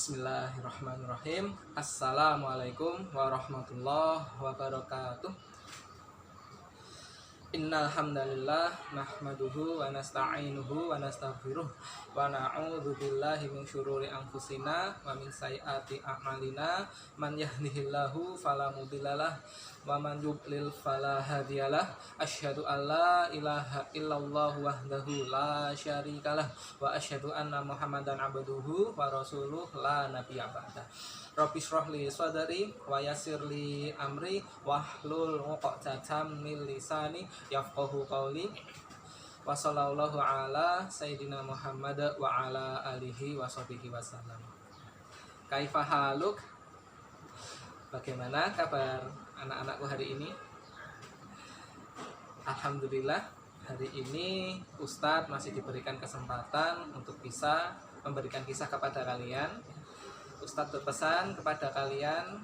Bismillahirrahmanirrahim. Assalamualaikum warahmatullahi wabarakatuh. Innal hamdalillah nahmaduhu wa nasta'inuhu wa nastaghfiruh wa na'udzu billahi min syururi anfusina wa min sayyiati a'malina. Man yahdihillahu fala mudhillalah wa man yudlil fala hadiyalah. Asyhadu an la ilaha illallah wahdahu la syarikalah wa asyhadu anna Muhammadan abduhu wa rasuluh la nabiyya ba'da. Rabbi shrah li sadri wa yassir li amri wahlul 'uqdatam min lisani yafqahu qawli. Wa sallallahu ala sayyidina Muhammad wa ala alihi wa sahbihi wasallam. Kaifa haluk? Bagaimana kabar anak-anakku hari ini? Alhamdulillah, hari ini Ustadz masih diberikan kesempatan untuk bisa memberikan kisah kepada kalian. Ustadz berpesan kepada kalian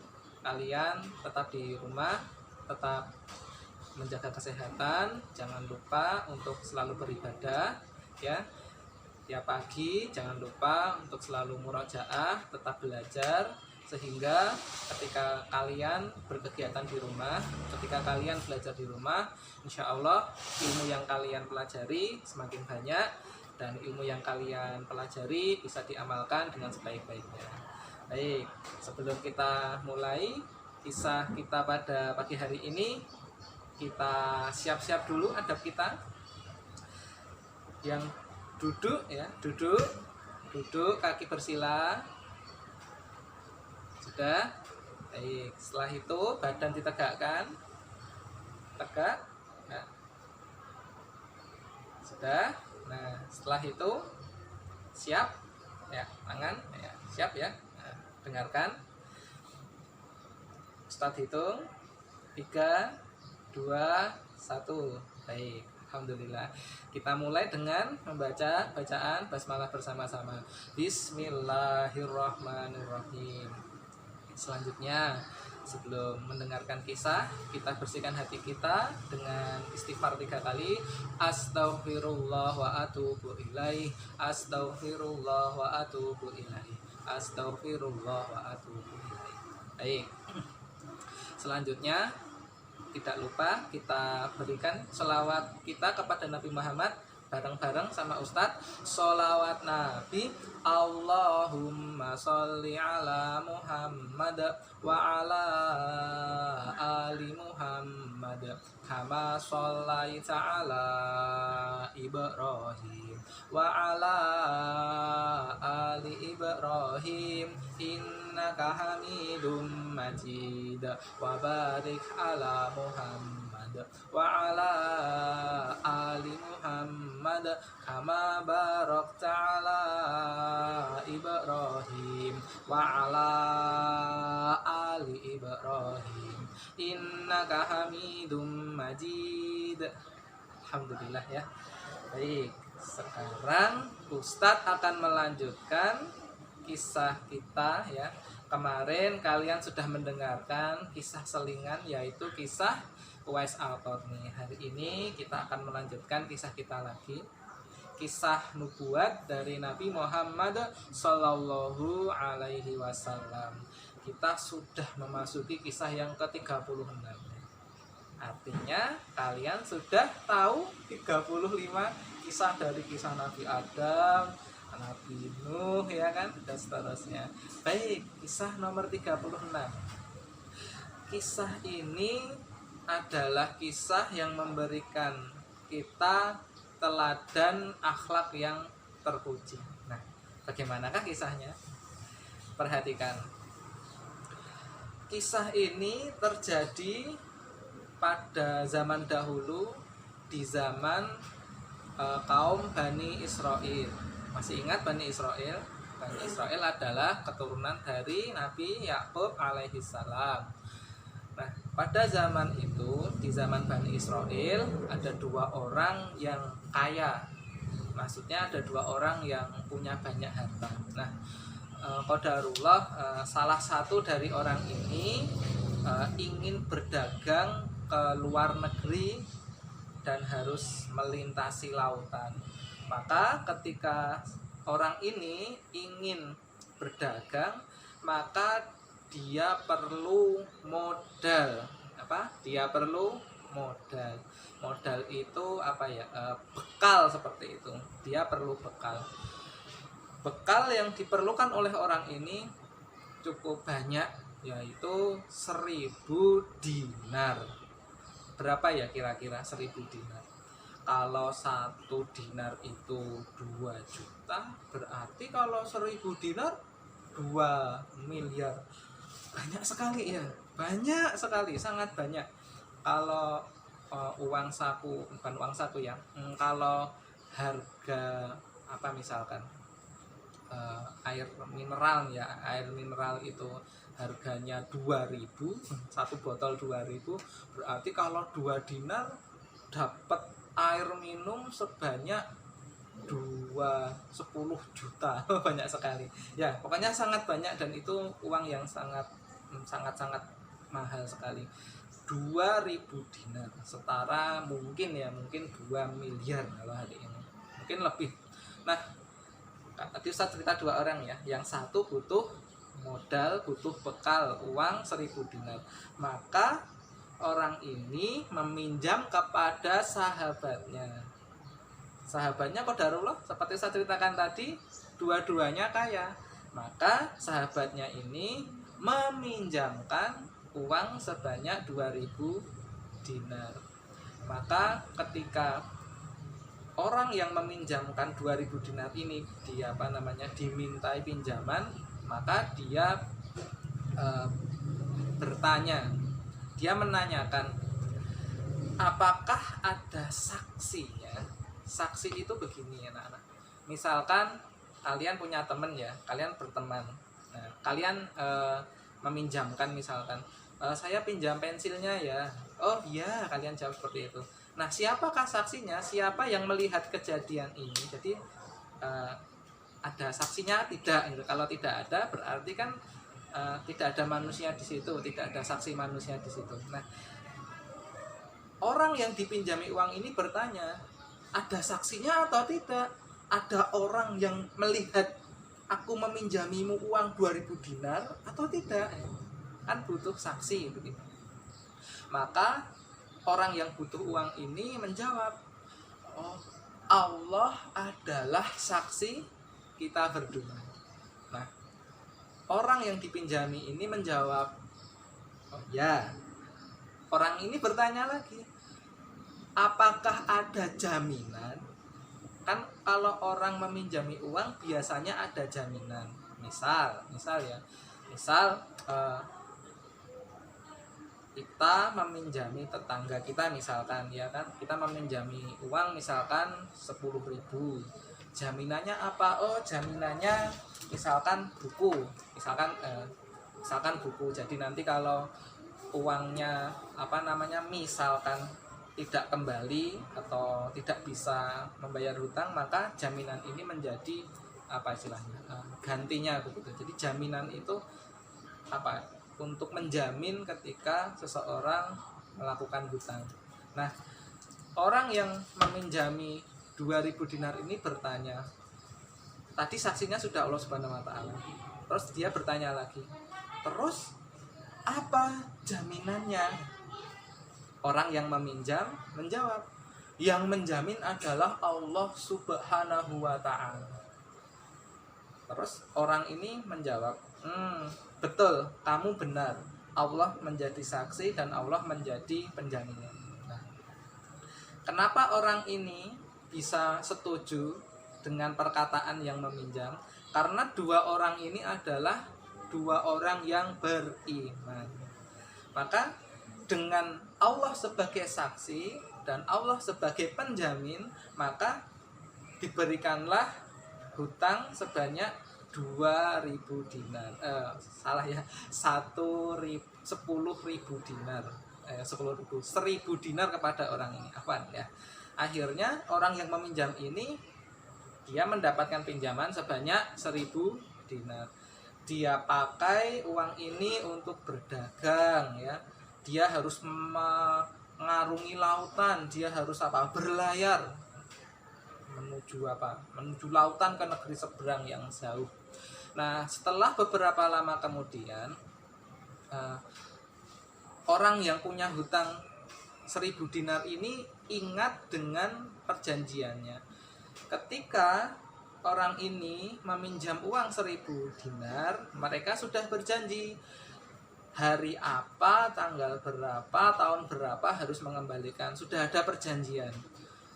tetap di rumah, tetap menjaga kesehatan, jangan lupa untuk selalu beribadah, ya. Tiap pagi jangan lupa untuk selalu murojaah, tetap belajar, sehingga ketika kalian berkegiatan di rumah, ketika kalian belajar di rumah, insya Allah ilmu yang kalian pelajari semakin banyak, dan ilmu yang kalian pelajari bisa diamalkan dengan sebaik-baiknya. Baik, sebelum kita mulai kisah kita pada pagi hari ini, kita siap-siap dulu adab kita. Yang duduk ya, duduk kaki bersila. Sudah? Baik, setelah itu badan ditegakkan. Tegak. Nah. Sudah? Nah, setelah itu siap ya, tangan ya, siap ya. Dengarkan, Ustadz hitung 3, 2, 1. Baik, alhamdulillah. Kita mulai dengan membaca bacaan basmalah bersama-sama. Bismillahirrahmanirrahim. Selanjutnya, sebelum mendengarkan kisah, kita bersihkan hati kita dengan istighfar 3 kali. Astaghfirullah wa atubu ilaih. Astaghfirullah wa atubu ilaih. Astaghfirullah wa atubu ilaih. Baik. Selanjutnya, tidak lupa kita berikan selawat kita kepada Nabi Muhammad bareng-bareng sama Ustadz. Sholawat Nabi, Allahumma sholli ala Muhammad wa ala ali Muhammad kama shollaita ala Ibrahim wa ala ali Ibrahim innaka hamidum majid wa barik ala Muhammad wa ala ali Muhammad kama barakta ala Ibrahim wa ala ali Ibrahim innaka hamidum majid. Alhamdulillah ya. Baik, sekarang Ustadz akan melanjutkan kisah kita ya. Kemarin kalian sudah mendengarkan kisah selingan, yaitu kisah Uwais Al-Qarni. Hari ini kita akan melanjutkan kisah kita lagi, kisah nubuat dari Nabi Muhammad Sallallahu Alaihi Wasallam. Kita sudah memasuki kisah yang ke-36. Artinya kalian sudah tahu 35 kisah dari kisah Nabi Adam, Nabi Nuh ya kan, dan seterusnya. Baik, kisah nomor 36. Kisah ini adalah kisah yang memberikan kita teladan akhlak yang terpuji. Nah, bagaimanakah kisahnya? Perhatikan. Kisah ini terjadi pada zaman dahulu, di zaman kaum Bani Israel. Masih ingat Bani Israel? Bani Israel adalah keturunan dari Nabi Yakub alaihissalam. Nah, pada zaman itu, di zaman Bani Israel, ada 2 orang yang kaya. Maksudnya ada 2 orang yang punya banyak harta. Nah, qadarullah, salah satu dari orang ini ingin berdagang ke luar negeri dan harus melintasi lautan. Maka ketika orang ini ingin berdagang, maka dia perlu modal. Dia perlu modal. Modal itu bekal seperti itu. Dia perlu bekal. Bekal yang diperlukan oleh orang ini cukup banyak, yaitu 1.000 dinar. Berapa ya kira-kira 1.000 dinar? Kalau 1 dinar itu 2 juta, berarti kalau 1.000 dinar 2 miliar. Banyak sekali ya, banyak sekali, sangat banyak. Kalau uang saku, bukan uang saku ya, kalau harga misalkan air mineral ya, air mineral itu harganya 2.000, satu botol 2.000, berarti kalau 2 dinar dapat air minum sebanyak 10 juta. Banyak sekali ya, pokoknya sangat banyak, dan itu uang yang sangat mahal sekali. 2.000 dinar setara mungkin 2 miliar kalau hari ini, mungkin lebih. Nah, tadi Ustaz cerita 2 orang ya, yang satu butuh modal, butuh bekal uang 1.000 dinar, maka orang ini meminjam kepada sahabatnya. Sahabatnya qadarullah, seperti saya ceritakan tadi, dua-duanya kaya, maka sahabatnya ini meminjamkan uang sebanyak 2.000 dinar. Maka ketika orang yang meminjamkan 2.000 dinar ini dimintai pinjaman, maka dia bertanya, dia menanyakan, apakah ada saksinya? Saksi itu begini anak-anak, misalkan kalian punya teman ya, kalian berteman, nah, kalian meminjamkan, misalkan saya pinjam pensilnya ya, oh iya, kalian jawab seperti itu. Nah, siapakah saksinya? Siapa yang melihat kejadian ini? Jadi ada saksinya? Tidak. Kalau tidak ada, berarti kan tidak ada manusia di situ, tidak ada saksi manusia di situ. Nah, orang yang dipinjami uang ini bertanya, ada saksinya atau tidak? Ada orang yang melihat aku meminjamimu uang 2.000 dinar atau tidak? Kan butuh saksi begitu. Maka orang yang butuh uang ini menjawab, oh, Allah adalah saksi kita berdua. Nah, orang yang dipinjami ini menjawab, oh ya. Orang ini bertanya lagi, apakah ada jaminan? Kan kalau orang meminjami uang biasanya ada jaminan. Misal kita meminjami tetangga kita, misalkan ya kan, kita meminjami uang misalkan 10.000. Jaminannya apa? Oh, jaminannya misalkan buku. Misalkan buku. Jadi nanti kalau uangnya misalkan tidak kembali atau tidak bisa membayar hutang, maka jaminan ini menjadi gantinya begitu. Jadi jaminan itu untuk menjamin ketika seseorang melakukan hutang. Nah, orang yang meminjami 2.000 dinar ini bertanya, tadi saksinya sudah Allah Subhanahu wa taala. Terus dia bertanya lagi, terus apa jaminannya? Orang yang meminjam menjawab, yang menjamin adalah Allah Subhanahu wa taala. Terus orang ini menjawab, betul, kamu benar. Allah menjadi saksi dan Allah menjadi penjaminnya. Nah, kenapa orang ini bisa setuju dengan perkataan yang meminjam? Karena 2 orang ini adalah 2 orang yang beriman. Maka dengan Allah sebagai saksi dan Allah sebagai penjamin, maka diberikanlah hutang sebanyak 2.000 dinar. 10.000 dinar. 1.000 dinar kepada orang ini. Ya. Akhirnya orang yang meminjam ini dia mendapatkan pinjaman sebanyak 1.000 dinar. Dia pakai uang ini untuk berdagang ya. Dia harus mengarungi lautan, dia harus berlayar menuju lautan ke negeri seberang yang jauh. Nah, setelah beberapa lama kemudian, orang yang punya hutang 1000 dinar ini ingat dengan perjanjiannya. Ketika orang ini meminjam uang 1000 dinar, mereka sudah berjanji hari apa, tanggal berapa, tahun berapa harus mengembalikan. Sudah ada perjanjian.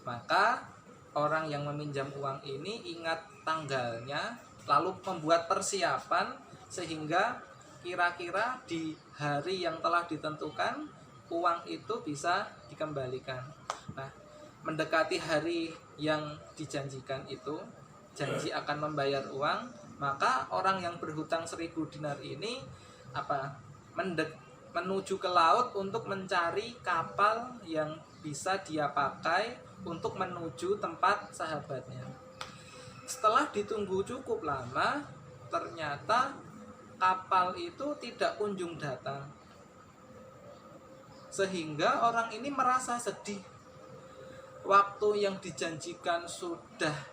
Maka orang yang meminjam uang ini ingat tanggalnya, lalu membuat persiapan sehingga kira-kira di hari yang telah ditentukan uang itu bisa dikembalikan. Nah, mendekati hari yang dijanjikan itu, janji akan membayar uang, maka orang yang berhutang 1000 dinar ini menuju ke laut untuk mencari kapal yang bisa dia pakai untuk menuju tempat sahabatnya. Setelah ditunggu cukup lama, ternyata kapal itu tidak kunjung datang. Sehingga orang ini merasa sedih. Waktu yang dijanjikan sudah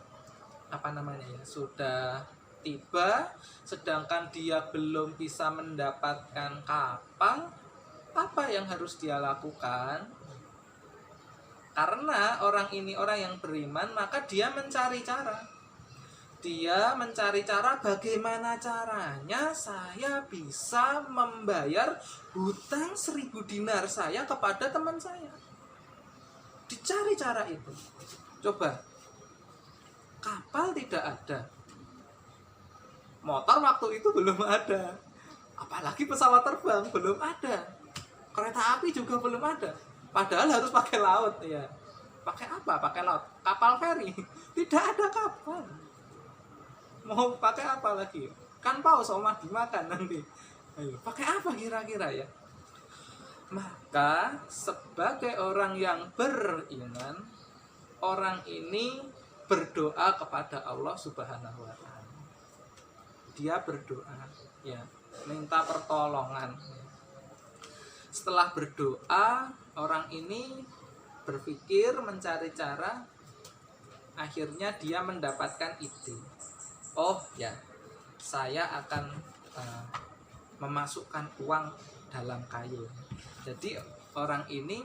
sudah tiba, sedangkan dia belum bisa mendapatkan kapal. Apa yang harus dia lakukan? Karena orang ini orang yang beriman, maka dia mencari cara. Dia mencari cara bagaimana caranya saya bisa membayar hutang 1000 dinar saya kepada teman saya. Dicari cara itu. Coba, kapal tidak ada, motor waktu itu belum ada, apalagi pesawat terbang belum ada, kereta api juga belum ada. Padahal harus pakai laut ya. Pakai apa? Pakai laut. Kapal feri. Tidak ada kapal. Mau pakai apa lagi? Kan paus omah dimakan nanti. Ayo, pakai apa kira-kira ya? Maka sebagai orang yang beriman, orang ini berdoa kepada Allah Subhanahu wa taala. Dia berdoa, ya, minta pertolongan. Setelah berdoa, orang ini berpikir mencari cara, akhirnya dia mendapatkan ide. Oh ya, saya akan memasukkan uang dalam kayu. Jadi orang ini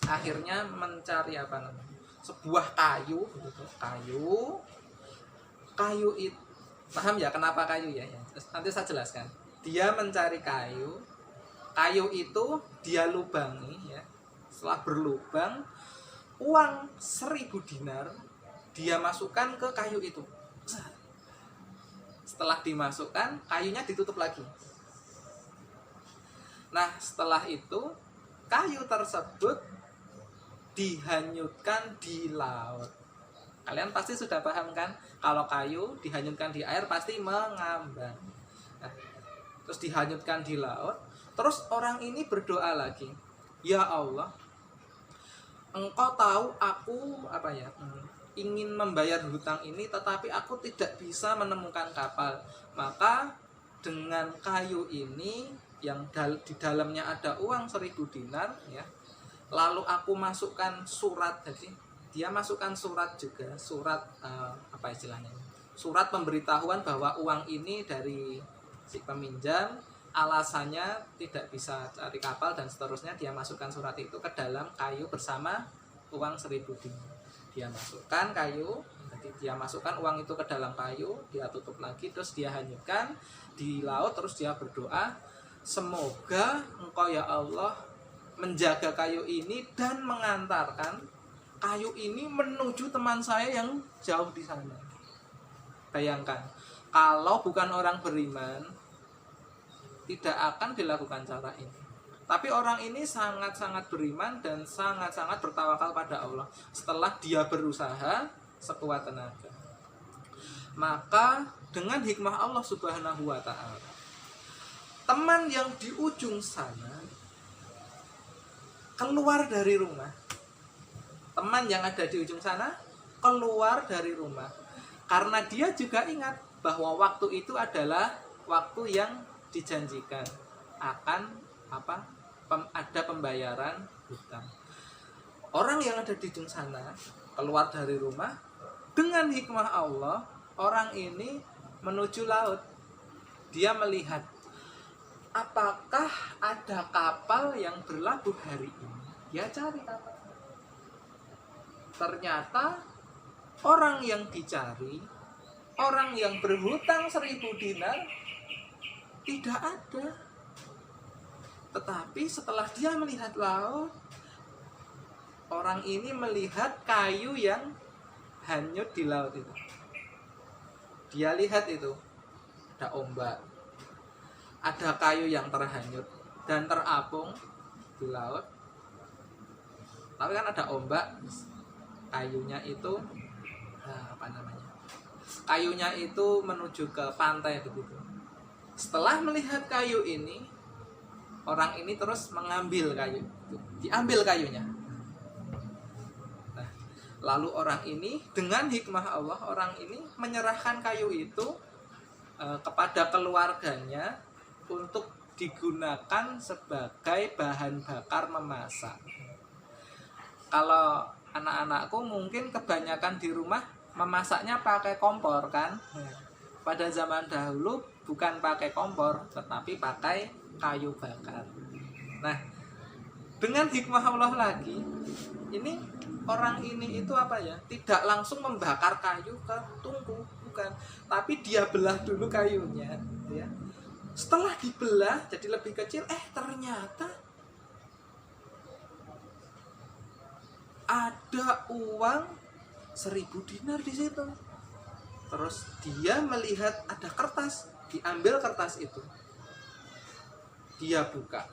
akhirnya mencari sebuah kayu itu, paham ya kenapa kayu ya? Nanti saya jelaskan. Dia mencari kayu itu dia lubangi ya. Setelah berlubang, uang 1000 dinar dia masukkan ke kayu itu. Setelah dimasukkan, kayunya ditutup lagi. Nah, setelah itu kayu tersebut dihanyutkan di laut. Kalian pasti sudah paham kan? Kalau kayu dihanyutkan di air pasti mengambang. Nah, terus dihanyutkan di laut. Terus orang ini berdoa lagi. Ya Allah, Engkau tahu aku ingin membayar hutang ini, tetapi aku tidak bisa menemukan kapal. Maka dengan kayu ini yang di dalamnya ada uang 1000 dinar ya, lalu aku masukkan surat. Jadi dia masukkan surat juga, surat surat pemberitahuan bahwa uang ini dari si peminjam, alasannya tidak bisa cari kapal dan seterusnya. Dia masukkan surat itu ke dalam kayu bersama uang 1000 dinar. Dia masukkan kayu, jadi dia masukkan uang itu ke dalam kayu, dia tutup lagi, terus dia hanyutkan di laut. Terus dia berdoa, semoga Engkau ya Allah menjaga kayu ini dan mengantarkan kayu ini menuju teman saya yang jauh di sana. Bayangkan, kalau bukan orang beriman tidak akan dilakukan cara ini. Tapi orang ini sangat-sangat beriman dan sangat-sangat bertawakal pada Allah. Setelah dia berusaha sekuat tenaga, maka dengan hikmah Allah Subhanahu wa ta'ala, teman yang di ujung sana keluar dari rumah. Teman yang ada di ujung sana keluar dari rumah. Karena dia juga ingat bahwa waktu itu adalah waktu yang dijanjikan akan ada pembayaran hutang. Orang yang ada di ujung sana keluar dari rumah, dengan hikmah Allah, orang ini menuju laut. Dia melihat apakah ada kapal yang berlabuh hari ini. Dia cari kapal. Ternyata orang yang dicari, orang yang berhutang 1.000 dinar, tidak ada. Tetapi setelah dia melihat laut, orang ini melihat kayu yang hanyut di laut itu. Dia lihat itu, ada ombak, ada kayu yang terhanyut dan terapung di laut. Tapi kan ada ombak, kayunya itu kayunya itu menuju ke pantai begitu. Setelah melihat kayu ini, orang ini terus mengambil kayu itu, diambil kayunya. Nah, lalu orang ini dengan hikmah Allah, orang ini menyerahkan kayu itu kepada keluarganya untuk digunakan sebagai bahan bakar memasak. Kalau anak-anakku mungkin kebanyakan di rumah memasaknya pakai kompor kan. Pada zaman dahulu bukan pakai kompor, tetapi pakai kayu bakar. Nah, dengan hikmah Allah lagi, ini orang ini itu apa ya? Tidak langsung membakar kayu ke tungku, bukan. Tapi dia belah dulu kayunya, ya. Setelah dibelah jadi lebih kecil, ternyata ada uang 1.000 dinar di situ. Terus dia melihat ada kertas, diambil kertas itu. Dia buka.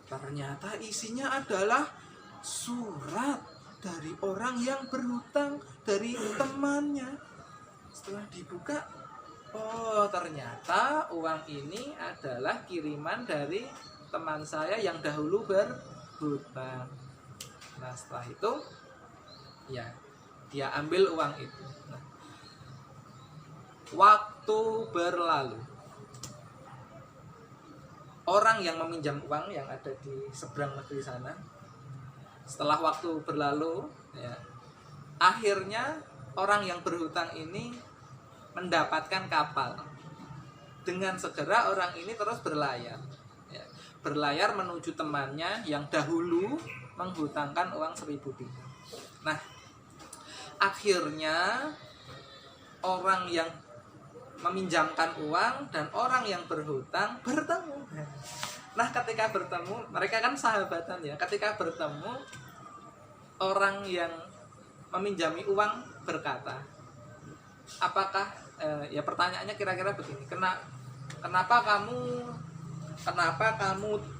Ternyata isinya adalah surat dari orang yang berhutang, dari temannya. Setelah dibuka, oh ternyata uang ini adalah kiriman dari teman saya yang dahulu berhutang. Nah setelah itu, ya dia ambil uang itu. Nah, waktu berlalu, orang yang meminjam uang yang ada di seberang negeri sana, setelah waktu berlalu, ya, akhirnya orang yang berhutang ini mendapatkan kapal. Dengan segera orang ini terus berlayar, ya, berlayar menuju temannya yang dahulu menghutangkan uang 1.000 dinar. Nah, akhirnya orang yang meminjamkan uang dan orang yang berhutang bertemu. Nah, ketika bertemu, mereka kan sahabatan ya. Ketika bertemu, orang yang meminjami uang berkata, apakah ya pertanyaannya kira-kira begini, kenapa kamu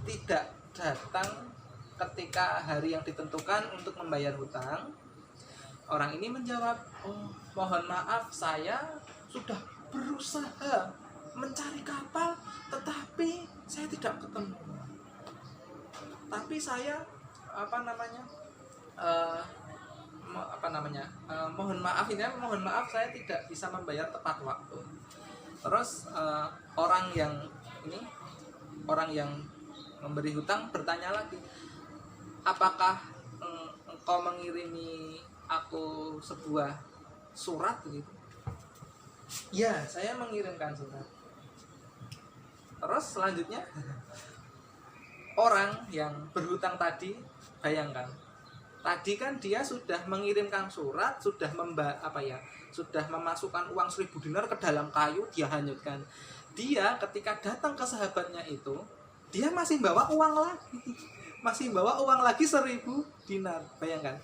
tidak datang ketika hari yang ditentukan untuk membayar hutang? Orang ini menjawab, oh mohon maaf, saya sudah berusaha mencari kapal, tetapi saya tidak ketemu. Tapi saya mohon maaf saya tidak bisa membayar tepat waktu. Terus orang yang memberi hutang bertanya lagi, apakah engkau mengirimi aku sebuah surat gitu? Ya, saya mengirimkan surat. Terus selanjutnya orang yang berhutang tadi, bayangkan, tadi kan dia sudah mengirimkan surat, sudah memasukkan uang 1.000 dinar ke dalam kayu, dia hanyutkan. Dia ketika datang ke sahabatnya itu, dia masih bawa uang lagi 1.000 dinar, bayangkan.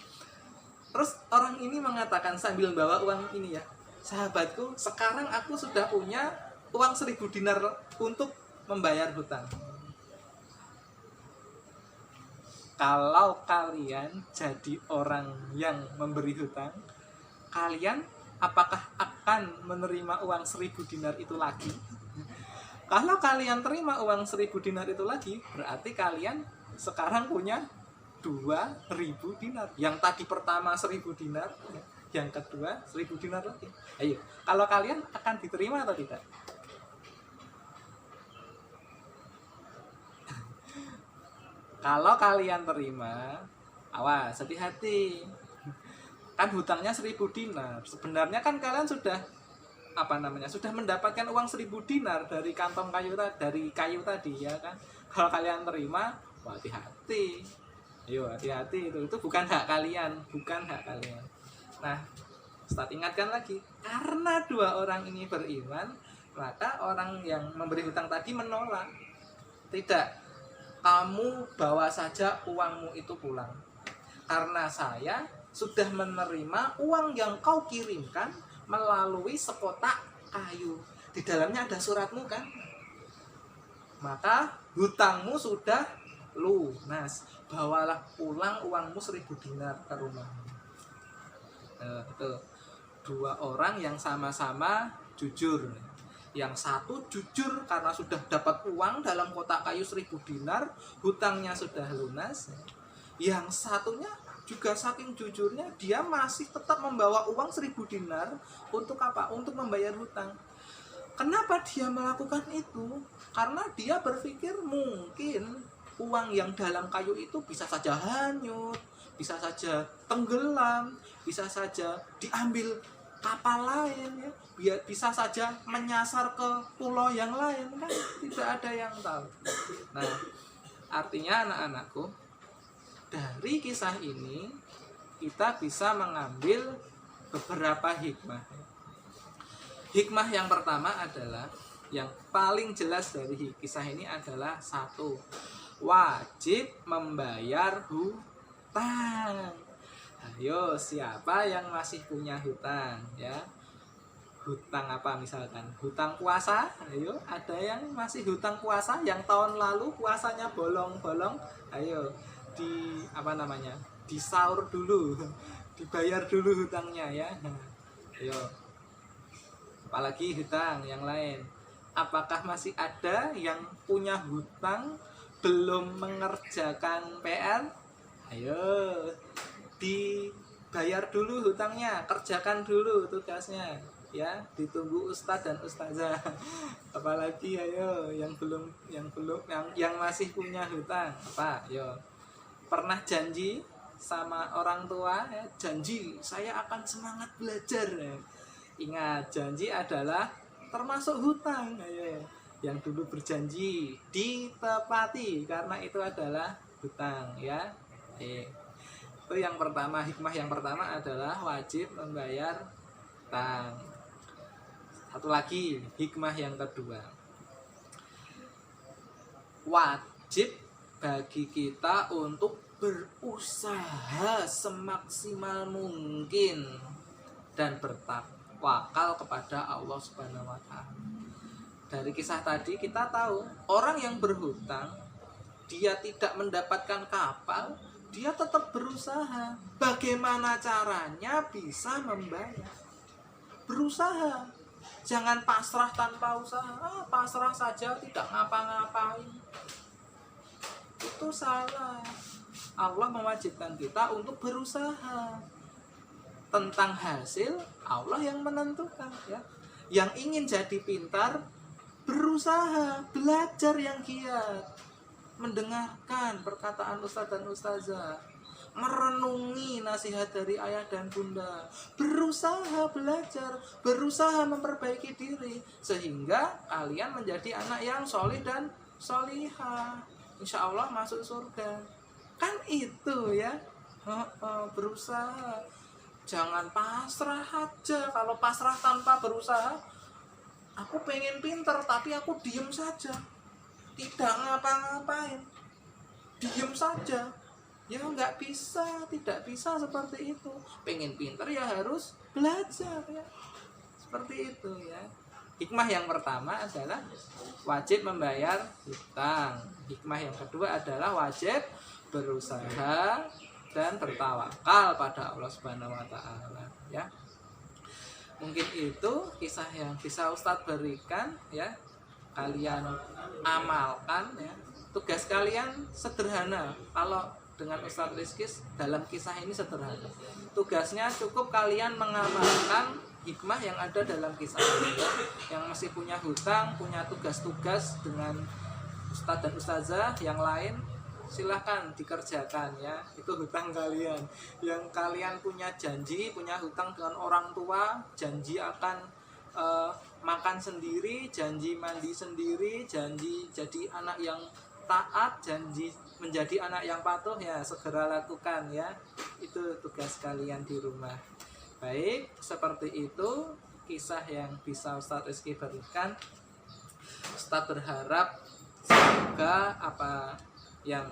Terus orang ini mengatakan sambil bawa uang ini, ya, sahabatku, sekarang aku sudah punya uang 1.000 dinar untuk membayar hutang. Kalau kalian jadi orang yang memberi hutang, kalian apakah akan menerima uang 1.000 dinar itu lagi? Kalau kalian terima uang 1.000 dinar itu lagi, berarti kalian sekarang punya 2.000 dinar. Yang tadi pertama 1.000 dinar, yang kedua 1.000 dinar lagi. Ayo, kalau kalian akan diterima atau tidak? Kalau kalian terima, awas, hati-hati. Kan hutangnya 1.000 dinar. Sebenarnya kan kalian sudah sudah mendapatkan uang 1.000 dinar dari kantong dari kayu tadi ya kan. Kalau kalian terima, hati-hati. Ayo hati-hati, itu bukan hak kalian, bukan hak kalian. Nah, Ustadz ingatkan lagi, karena 2 orang ini beriman, maka orang yang memberi hutang tadi menolak. Tidak, kamu bawa saja uangmu itu pulang. Karena saya sudah menerima uang yang kau kirimkan melalui sekotak kayu. Di dalamnya ada suratmu kan? Maka hutangmu sudah lunas. Bawalah pulang uangmu 1.000 dinar ke rumah. Itu 2 orang yang sama-sama jujur. Yang satu jujur karena sudah dapat uang dalam kotak kayu 1.000 dinar, hutangnya sudah lunas. Yang satunya juga saking jujurnya, dia masih tetap membawa uang 1.000 dinar untuk apa? Untuk membayar hutang. Kenapa dia melakukan itu? Karena dia berpikir mungkin uang yang dalam kayu itu bisa saja hanyut, bisa saja tenggelam, bisa saja diambil kapal lain ya, bisa saja menyasar ke pulau yang lain kan, tidak ada yang tahu. Nah, artinya anak-anakku, dari kisah ini kita bisa mengambil beberapa hikmah. Hikmah yang pertama adalah, yang paling jelas dari kisah ini adalah 1, wajib membayar hutang. Ayo, siapa yang masih punya hutang ya? Hutang apa misalkan? Hutang puasa. Ayo, ada yang masih hutang puasa yang tahun lalu puasanya bolong-bolong. Ayo, disaur dulu. Dibayar dulu hutangnya ya. Ayo. Apalagi hutang yang lain. Apakah masih ada yang punya hutang belum mengerjakan PR? Ayo, dibayar dulu hutangnya, kerjakan dulu tugasnya ya, ditunggu ustadz dan ustazah. Apalagi ayo yang masih punya hutang apa? Yo, pernah janji sama orang tua ya, janji saya akan semangat belajar ya. Ingat, janji adalah termasuk hutang ya. Yang dulu berjanji ditepati, karena itu adalah hutang ya. Itu yang pertama, hikmah yang pertama adalah wajib membayar hutang. Satu lagi, hikmah yang kedua, wajib bagi kita untuk berusaha semaksimal mungkin dan bertawakal kepada Allah Subhanahu wa Ta'ala. Dari kisah tadi kita tahu, orang yang berhutang, dia tidak mendapatkan kapal, dia tetap berusaha. Bagaimana caranya bisa membayar? Berusaha. Jangan pasrah tanpa usaha. Pasrah saja tidak ngapa-ngapain. Itu salah. Allah mewajibkan kita untuk berusaha. Tentang hasil, Allah yang menentukan ya. Yang ingin jadi pintar, berusaha, belajar yang giat, mendengarkan perkataan ustadz dan ustazah, merenungi nasihat dari ayah dan bunda, berusaha belajar, berusaha memperbaiki diri, sehingga kalian menjadi anak yang solih dan solihah, insya Allah masuk surga. Kan itu ya, berusaha. Jangan pasrah aja. Kalau pasrah tanpa berusaha, aku pengen pinter tapi aku diem saja, tidak ngapa-ngapain, diem saja, ya nggak bisa, tidak bisa seperti itu. Pengen pinter ya harus belajar ya, seperti itu ya. Hikmah yang pertama adalah wajib membayar hutang. Hikmah yang kedua adalah wajib berusaha dan bertawakal pada Allah Subhanahu wa Ta'ala ya. Mungkin itu kisah yang bisa Ustadz berikan ya, kalian amalkan ya. Tugas kalian sederhana. Kalau dengan Ustadz Rizky dalam kisah ini sederhana. Tugasnya cukup kalian mengamalkan hikmah yang ada dalam kisah ini ya. Yang masih punya hutang, punya tugas-tugas dengan Ustadz dan Ustazah yang lain, silahkan dikerjakan ya. Itu hutang kalian. Yang kalian punya janji, punya hutang dengan orang tua, janji akan makan sendiri, janji mandi sendiri, janji jadi anak yang taat, janji menjadi anak yang patuh, ya segera lakukan ya. Itu tugas kalian di rumah. Baik, seperti itu kisah yang bisa Ustadz Rizky berikan. Ustadz berharap semoga apa yang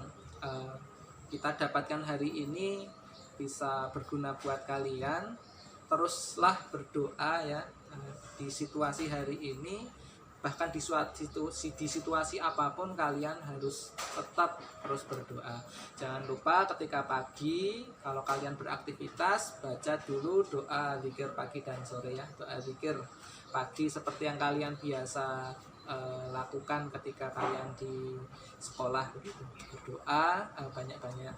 kita dapatkan hari ini bisa berguna buat kalian. Teruslah berdoa ya di situasi hari ini, bahkan di situasi apapun kalian harus tetap terus berdoa. Jangan lupa ketika pagi kalau kalian beraktivitas, baca dulu doa zikir pagi dan sore ya. Doa zikir pagi seperti yang kalian biasa lakukan ketika kalian di sekolah begitu. Berdoa, banyak-banyak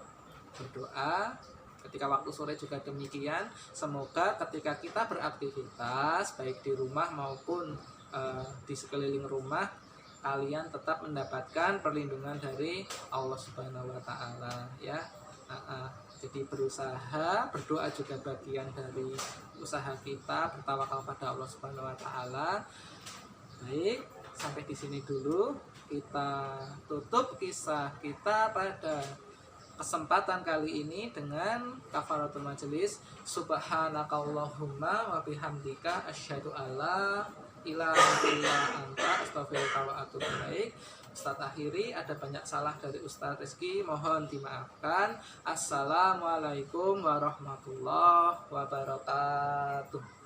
berdoa. Ketika waktu sore juga demikian. Semoga ketika kita beraktivitas baik di rumah maupun di sekeliling rumah, kalian tetap mendapatkan perlindungan dari Allah Subhanahu wa taala ya. Jadi berusaha, berdoa juga bagian dari usaha kita, bertawakal pada Allah Subhanahu wa taala. Baik, sampai di sini dulu. Kita tutup kisah kita pada kesempatan kali ini dengan kafaratul majelis. Subhanakallahumma wa bihamdika asyhadu alla ilaha illa anta astaghfiruka wa atubu ilaik. Ustadz akhiri, ada banyak salah dari Ustadz Rizky, mohon dimaafkan. Assalamualaikum warahmatullahi wabarakatuh.